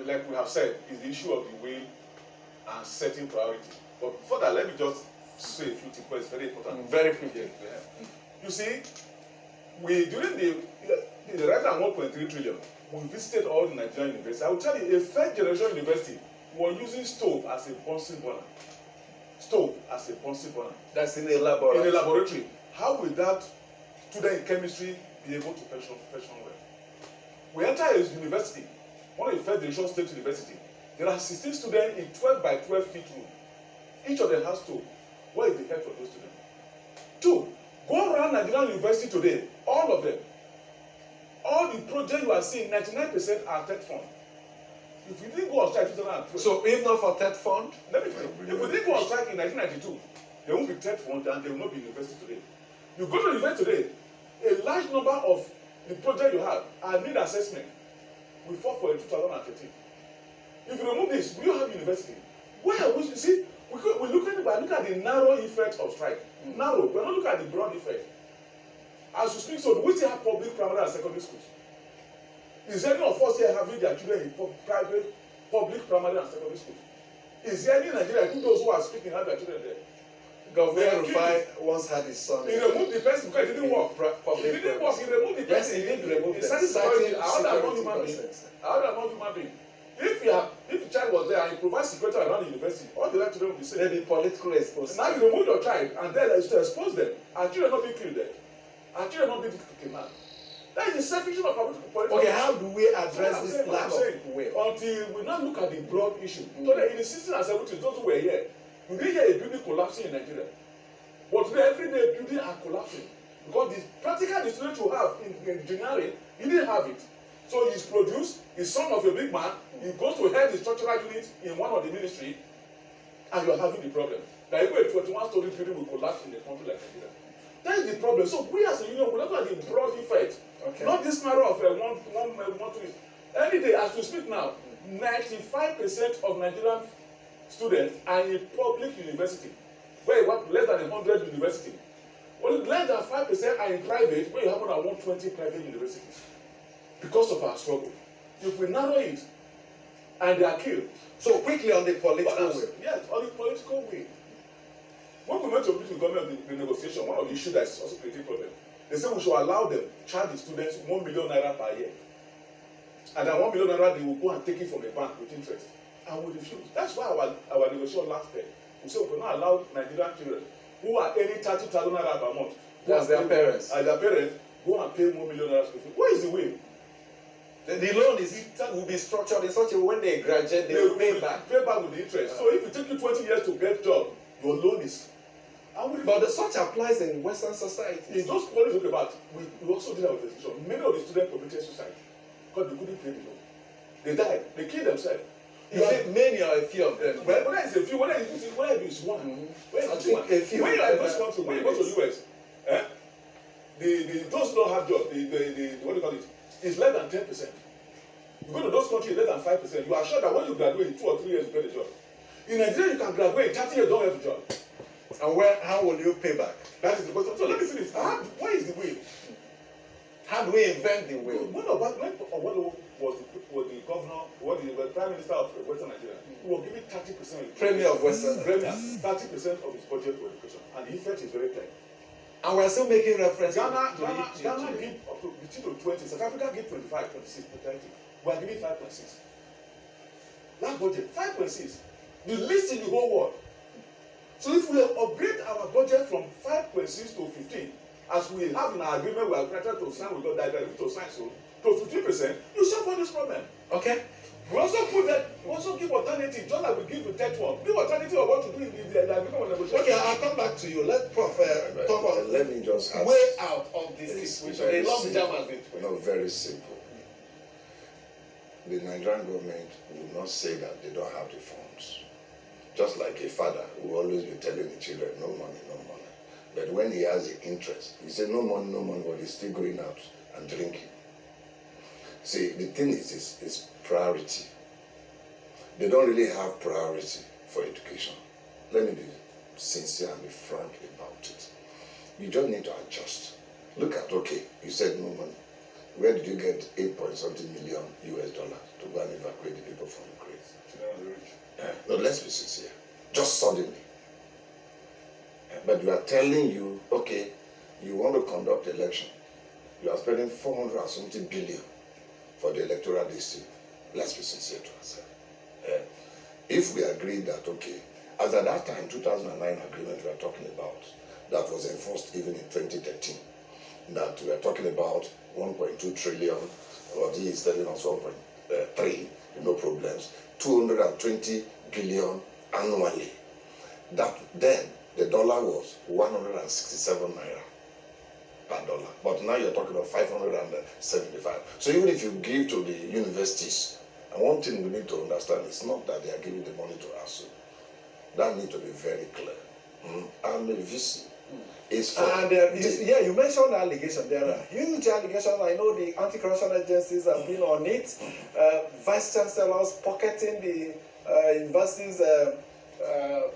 like we have said, is the issue of the will and setting priority. But before that, let me just say a few things, because it's very important. Very quickly. Yeah. You see, during the right than 1.3 trillion, we visited all the Nigerian universities. I will tell you, a third generation university was using stove as a Bunsen burner. Stove as a Bunsen burner. That's in a laboratory. In a laboratory. How will that student in chemistry be able to function well? We enter a university, one of the first generation state university. There are 16 students in 12 by 12 feet room. Each of them has stove. What is the health of those students? 2, go around Nigerian university today, all of them. All the projects you are seeing, 99% are TED fund. If we didn't go on strike in 2012. So if not for TED fund? Let me finish. If we didn't go on strike in 1992, there won't be TED fund and there will not be university today. You go to the university today, a large number of the projects you have are need assessment. We fought for it in 2013. If you remove this, we don't have university. Where we see, we look at the narrow effect of strike. Narrow. We're not looking at the broad effect. As we speak, so we still have public primary and secondary schools. Is any of us here having their children in private, public primary and secondary schools? Is there any Nigeria, including those who are speaking, have their children there? Governor Rufai once had his son. He removed the person because it didn't work. It didn't work. He removed the person. Yes, he did remove He them. started security. How that not human being? How that not human being? If the child was there and you provide security around the university, all the children will be safe. Maybe political exposure. Now you remove your child and then to expose them. Our children not being killed there. Our children not being kidnapped. That is the selfish of political. Okay, how do we address this lack of will? Until we now look at the broad issue. Today, in the 60s and 70s, those who were here, you didn't hear a building collapsing in Nigeria. But today, every day, buildings are collapsing. Because the practical student you have in engineering, he didn't have it. So he's produced, he's son of a big man, he goes to head the structural unit in one of the ministry, and you're having the problem. That even a 21-story building will collapse in a country like Nigeria. That is the problem. So we as a union, we look at the broad effect. Okay. Not this matter of one twist. Any day, as we speak now, 95% of Nigerian students are in public university. Where you have less than 100 universities. Only less than 5% are in private, where you have more than 120 private universities. Because of our struggle. If we narrow it, and they are killed. So quickly on the political way. Yes, on the political way. When we went to meet with government the negotiation, one of the issues that is also creating problem. They said we should allow them charge the students 1 million naira per year. And that 1 million naira, they will go and take it from the bank with interest. And we refuse. That's why our negotiation last year. We said we cannot allow Nigerian children who are earning 30,000 naira per month. As their parents. As their parents, go and pay 1 million naira school fee. What is the way? The loan will be structured in such a way when they graduate, they will pay back. Pay back with the interest. So if it takes you 20 years to get a job, your loan is. But the such applies in Western society. In those policies we talk about, we also did our investigation. Many of the students committed suicide because they couldn't pay the loan. They died. They killed themselves. Is it many or a few of them? Well, whether it's a few, whether it's one. I think a few. When you are in this country, when you go to the US, those who don't have jobs, what do you call it? It's less than 10%. You go to those countries, less than 5%. You are sure that when you graduate in 2 or 3 years, you get a job. In Nigeria, you can graduate in 30 years, don't have a job. And how will you pay back? That is the question. So let me finish. What is the will? How do we invent the will? What was the governor, the prime minister of Western Nigeria? He was giving 30%. Premier of Western. Premier, 30% of his budget for education, and the effect is very clear. And we're still making reference. Ghana give up to between 20. South Africa give 25, 26, 30. We are giving 5.6. That budget 5.6, the least in the whole world. So if we upgrade our budget from 5.6 to 15, as we have in our agreement, we are trying to sign with God that to sign so to 15%, you solve this problem. Okay. We also give alternative, just like we give the third one. Give alternative of what to do in the agreement of negotiation. Okay, I'll come back to you. Let Prof talk on. Let me just ask. Way out of this situation. A long jam has been. No, very simple. The Nigerian government will not say that they don't have the funds. Just like a father will always be telling the children, no money, no money. But when he has the interest, he says, no money, but he's still going out and drinking. See, the thing is priority. They don't really have priority for education. Let me be sincere and be frank about it. You just need to adjust. Look at, okay, you said no money. Where did you get 8 point something million US dollars to go and evacuate the people from? let's be sincere. Just suddenly. But we are telling you, okay, you want to conduct election. You are spending 400 and something billion for the electoral district. Let's be sincere to ourselves. If we agree that, okay, as at that time, 2009 agreement we are talking about, that was enforced even in 2013, that we are talking about 1.2 trillion, or he is telling us 1.3, no problems, 220 billion annually. That then, the dollar was 167 naira per dollar. But now you're talking about 575. So even if you give to the universities, and one thing we need to understand is not that they are giving the money to ASUU. That needs to be very clear. And the VC is for... And yeah, you mentioned the allegation. There are huge allegations. I know the anti-corruption agencies have been on it. Vice Chancellors pocketing the universities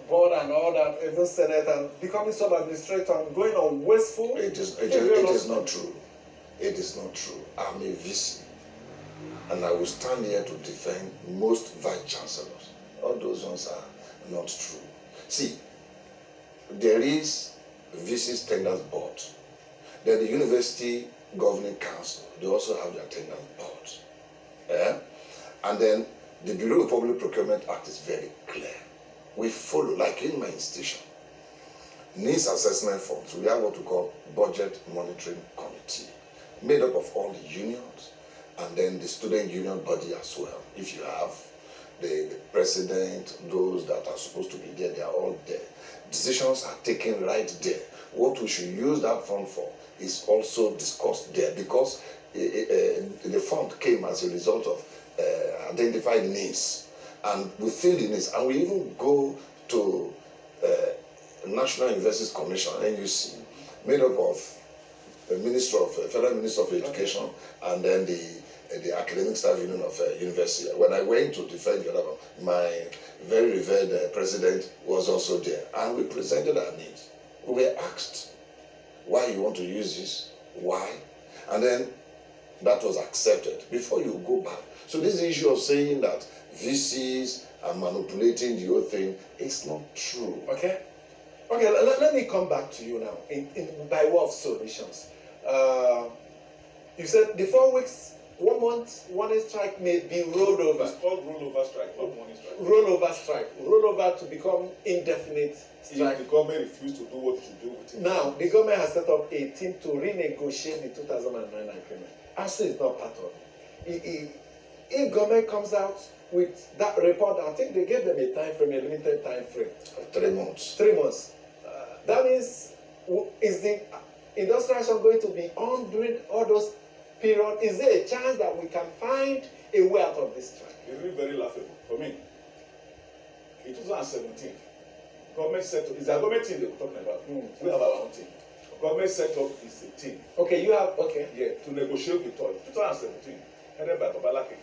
board and all that, even Senate, and becoming sub-administrator and going on wasteful. It is not true. It is not true. I'm a VC. And I will stand here to defend most vice chancellors. All those ones are not true. See, there is VC Standards Board. Then the University Governing Council, they also have their attendance board. And then the Bureau of Public Procurement Act is very clear. We follow, like in my institution, needs assessment forms. We have what we call Budget Monitoring Committee, made up of all the unions, and then the student union body as well. If you have the president, those that are supposed to be there, they are all there. Decisions are taken right there. What we should use that fund for is also discussed there, because the fund came as a result of identified needs, and we fill the needs, and we even go to National Universities Commission, NUC, made up of the Federal Minister of Education, and then the Academic Staff Union of University. When I went to defend the other one, my very revered president was also there, and we presented our needs. We were asked, why you want to use this? Why? And then that was accepted before you go back. So this issue of saying that VCs are manipulating the whole thing is not true. Okay. Okay, let me come back to you now by way of solutions. You said the 4 weeks, 1 month, 1 day strike may be rolled over. It's called rollover strike, not money strike. Rollover strike. Rollover to become indefinite strike. If the government refused to do what it should do with it. Now, the government has set up a team to renegotiate the 2009 agreement. ASUU is not part of it. If government comes out with that report, I think they gave them a time frame, a limited time frame. 3 months. 3 months. That means, is the industrial action going to be on during all those periods? Is there a chance that we can find a way out of this strike? It's really very laughable for me. In 2017, government set up, it's a government team they were talking about. We have our own team. Government set up is a team. Okay, you have, okay. Yeah, to negotiate with us. 2017, headed by Babalake.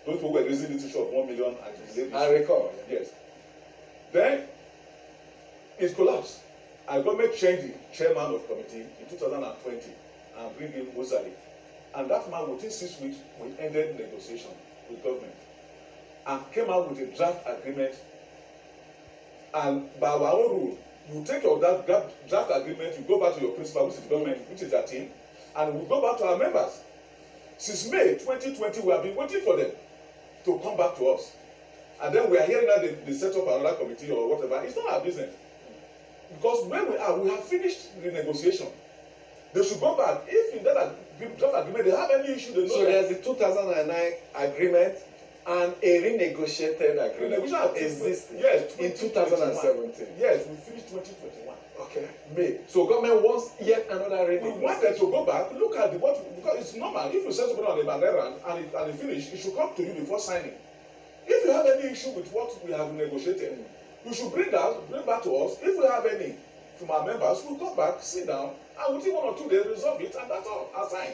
Those people were raising the issue of 1 million and delayed. I recall. Yes. Then it collapsed. And government changed the chairman of committee in 2020 and bring in Osedeke. And that man, within 6 weeks, we ended negotiation with government and came out with a draft agreement. And by our own rule, you take your draft agreement, you go back to your principal, which is the government, which is their team, and we go back to our members. Since May 2020, we have been waiting for them to come back to us. And then we are hearing that they set up another committee or whatever. It's not our business. Because when we have finished the negotiation. They should go back. If in that draft agreement they have any issue, they know. So there's the 2009 agreement and a renegotiated agreement existing. Yes, in 2017. Yes, we finished 2021. Okay. May. So government wants yet another We want them to go back, look at because it's normal. If you send somebody on the banner and it finish, it should come to you before signing. If you have any issue with what we have negotiated, you should bring back to us. If we have any from our members, we'll come back, sit down, and within 1 or 2 days resolve it, and that's all. Assign.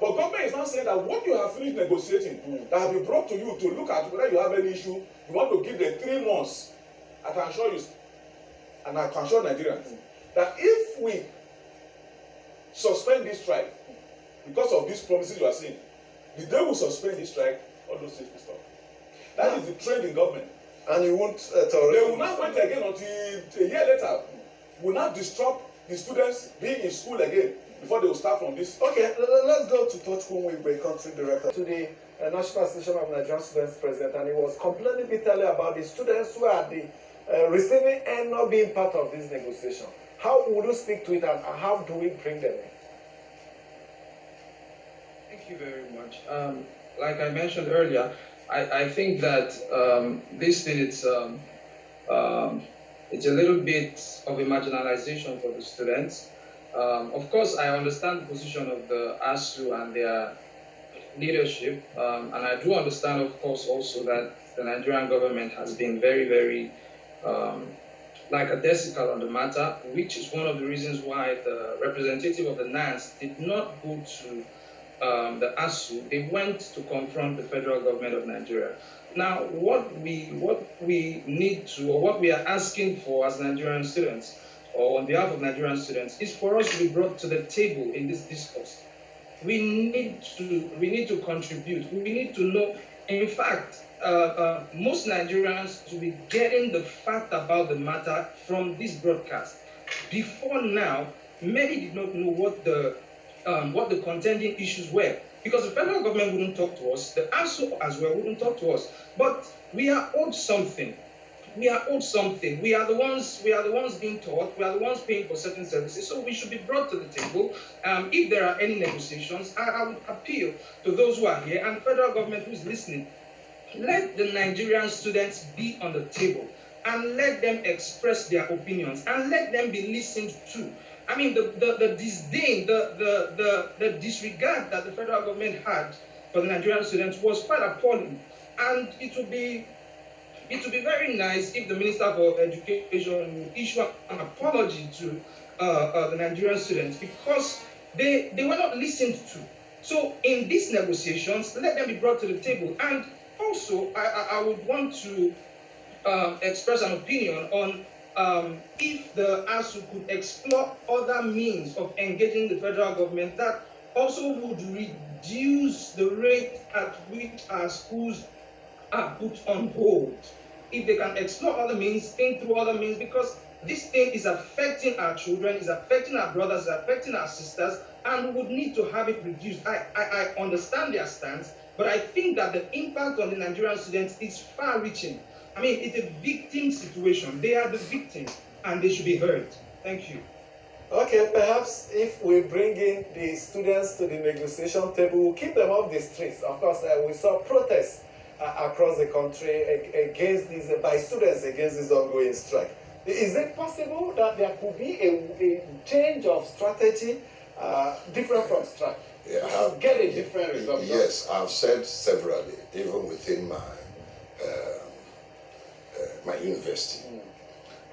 But government is not saying that what you have finished negotiating, that have been brought to you to look at whether you have any issue, you want to give them 3 months. I can assure you, and I can assure Nigerians, that if we suspend this strike because of these promises you are seeing, the day we suspend this strike, all those things will stop. That is the trend in government. And you won't They will not wait again until a year later. Will not disrupt the students being in school again before they will start from this. Okay, let's go to Tochukwu, country director, to the National Association of Nigerian Students president, and he was complaining bitterly about the students who are the receiving and not being part of this negotiation. How would you speak to it, and how do we bring them in? Thank you very much. Like I mentioned earlier, I think that this thing it's a little bit of a marginalization for the students. Of course, I understand the position of the ASUU and their leadership, and I do understand, of course, also that the Nigerian government has been very, very lackadaisical on the matter, which is one of the reasons why the representative of the NANS did not go to the ASUU. They went to confront the federal government of Nigeria. Now, what we need to, or what we are asking for as Nigerian students, or on behalf of Nigerian students, is for us to be brought to the table in this discourse. We need to contribute. We need to know. In fact, most Nigerians should be getting the fact about the matter from this broadcast. Before now, many did not know what the contending issues were, because the federal government wouldn't talk to us, the ASUU as well wouldn't talk to us. But we are owed something. We are owed something. We are the ones being taught. We are the ones paying for certain services. So we should be brought to the table. If there are any negotiations, I would appeal to those who are here and the federal government who is listening. Let the Nigerian students be on the table and let them express their opinions and let them be listened to. I mean, the disdain, the disregard that the federal government had for the Nigerian students was quite appalling. And it would be very nice if the Minister for Education would issue an apology to the Nigerian students, because they were not listened to. So in these negotiations, let them be brought to the table. And also, I would want to express an opinion on if the ASUU could explore other means of engaging the federal government that also would reduce the rate at which our schools are put on hold. If they can explore other means, think through other means, because this thing is affecting our children, is affecting our brothers, is affecting our sisters, and we would need to have it reduced. I understand their stance, but I think that the impact on the Nigerian students is far-reaching. I mean, it's a victim situation. They are the victims, and they should be heard. Thank you. Okay, perhaps if we bring in the students to the negotiation table, we'll keep them off the streets. Of course, we saw protests across the country against this, by students against this ongoing strike. Is it possible that there could be a change of strategy different from strike? Yeah, get a different result? Yes, I've said severally, even within my my university.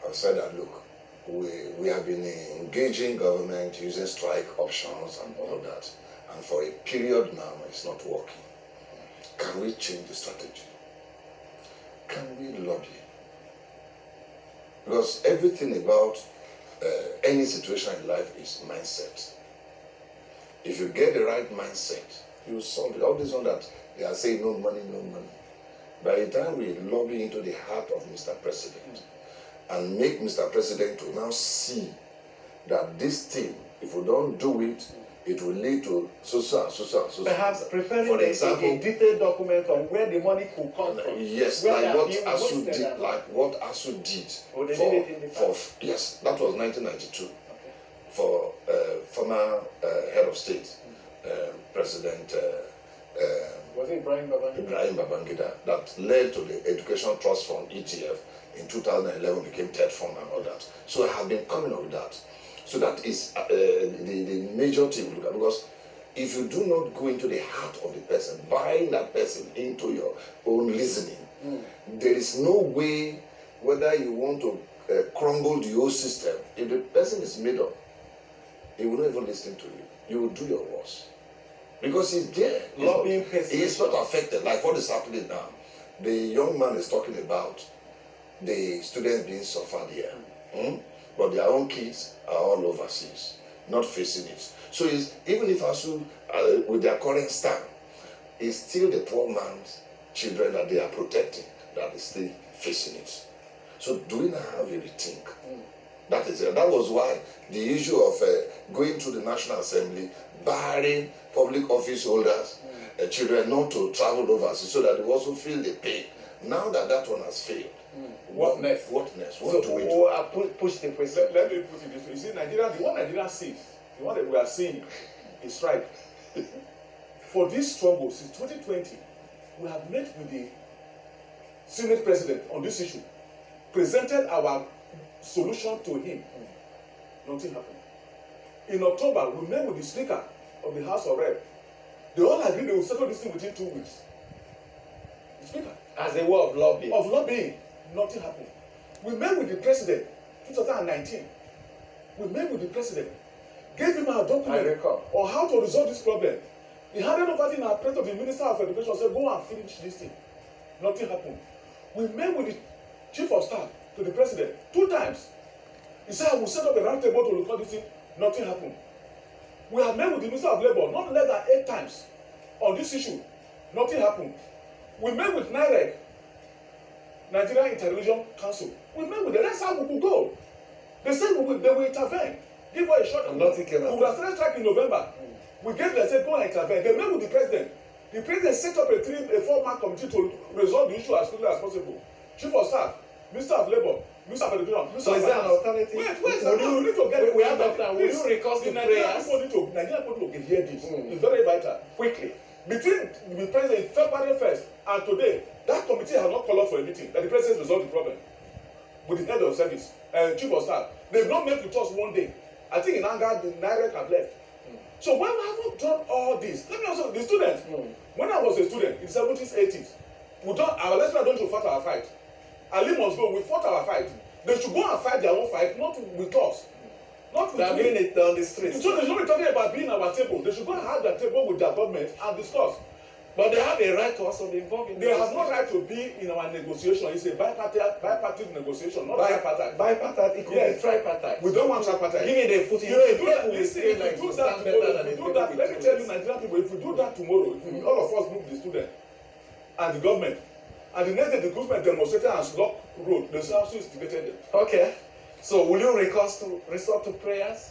I've said that, look, we have been engaging government using strike options and all of that, and for a period now it's not working. Can we change the strategy? Can we lobby? Because everything about any situation in life is mindset. If you get the right mindset, you solve it. All this one that they are saying no money, no money. By the time we lobby into the heart of Mr. President and make Mr. President to now see that this thing, if we don't do it, it will lead to so. Perhaps preparing for example, a detailed document on where the money could come from. Yes, like what ASUU did. Oh, they did it in the past. Yes, that was 1992. Okay. For former head of state, President. Was it Ibrahim Babangida? Ibrahim Babangida, that led to the Education Trust Fund (ETF) in 2011, became TED Fund and all that. So I have been coming up with that. So that is the major thing, because if you do not go into the heart of the person, buying that person into your own reasoning, there is no way, whether you want to crumble the whole system, if the person is made up, he will not even listen to you. You will do your worst. Because he's there. He's not affected, like what is happening now. The young man is talking about the students being suffered here. But their own kids are all overseas, not facing it. So even if ASUU, with their current stand, it's still the poor man's children that they are protecting. that is still facing it. So do we now have a rethink? That is it. That was why the issue of going to the National Assembly, barring public office holders, children not to travel overseas so that they also feel the pain. Now that that one has failed, what next? What next? So What do we do? push the question. Let me put it this way. You see, Nigeria, the one Nigeria sees, the one that we are seeing is strike. For this struggle since 2020, we have met with the Senate President on this issue, presented our solution to him. Nothing happened. In October, we met with the Speaker of the House of Rep. They all agreed they will settle this thing within 2 weeks. The Speaker. As a way of lobbying. Of lobbying. Nothing happened. We met with the President 2019. We met with the President. Gave him our document on how to resolve this problem. He handed over in our presence of the Minister of Education, said, go and finish this thing. Nothing happened. We met with the Chief of Staff to the President 2 times. He said, I will set up a round table to look at this thing. Nothing happened. We have met with the Minister of Labour not less than 8 times on this issue. Nothing happened. We met with NIREC, Nigerian Interreligion Council. We met with them. That's how we could go. They said they will intervene. Give her a shot. Nothing came out. We were started strike in November. We gave them, said, go and intervene. They met with the President. The President set up a 4-man committee to resolve the issue as quickly as possible. Chief of Staff, Minister of Labour, Minister of Education. So is there an alternative? Wait, we need to get it. We have that time. Will you recall the prayers? Nigerian people need to hear this. It's very vital. Quickly. Between the President February 1st and today, that committee has not called up for a meeting that the President resolve the problem with the head of service and Chief of Staff. They've not met with us one day. I think in anger, the NIREC have left. So when we haven't done all this, let me also, the students, when I was a student in the 70s, 80s, our lecturer don't fight our fight. Ali must go, we fought our fight. They should go and fight their own fight, not with us. Not with They're doing it on the streets. So they should be talking about being our table. They should go and have their table with their government and discuss. But they have a right to also be involved in They have no right to be in our negotiation. It's a bipartite negotiation, not tripartite. Bipartite, it could be tripartite. We don't want tripartite. Give me the foot. If we do that, let me tell you, Nigerian people, if we do that tomorrow, if all of us move the student and the government, and the next day the government demonstrated and blocked road, the ASUU instigated them. Okay. So will you resort to prayers?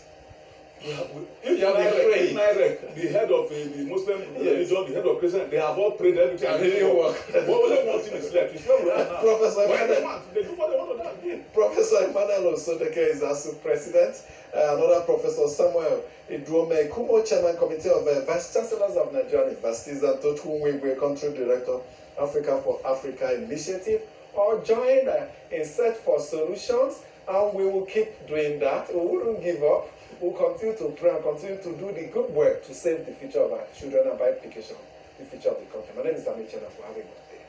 If NIREC, the head of the Muslim religion, the head of Christian, they have all prayed everything and it didn't work. Only one thing is left. It's where we are now. Professor Emmanuel, they do what they want to do. Professor Emmanuel Osedeke is ASUU President. Another Professor Samuel Edoumiekumo, Chairman Committee of Vice Chancellors of Nigerian Universities, and Totu Wigwe, Country Director, Africa for Africa Initiative, all joined in search for solutions, and we will keep doing that. We wouldn't give up. We'll continue to pray and continue to do the good work to save the future of our children and by implication, the future of the country. My name is Emmanuel. Have a good day.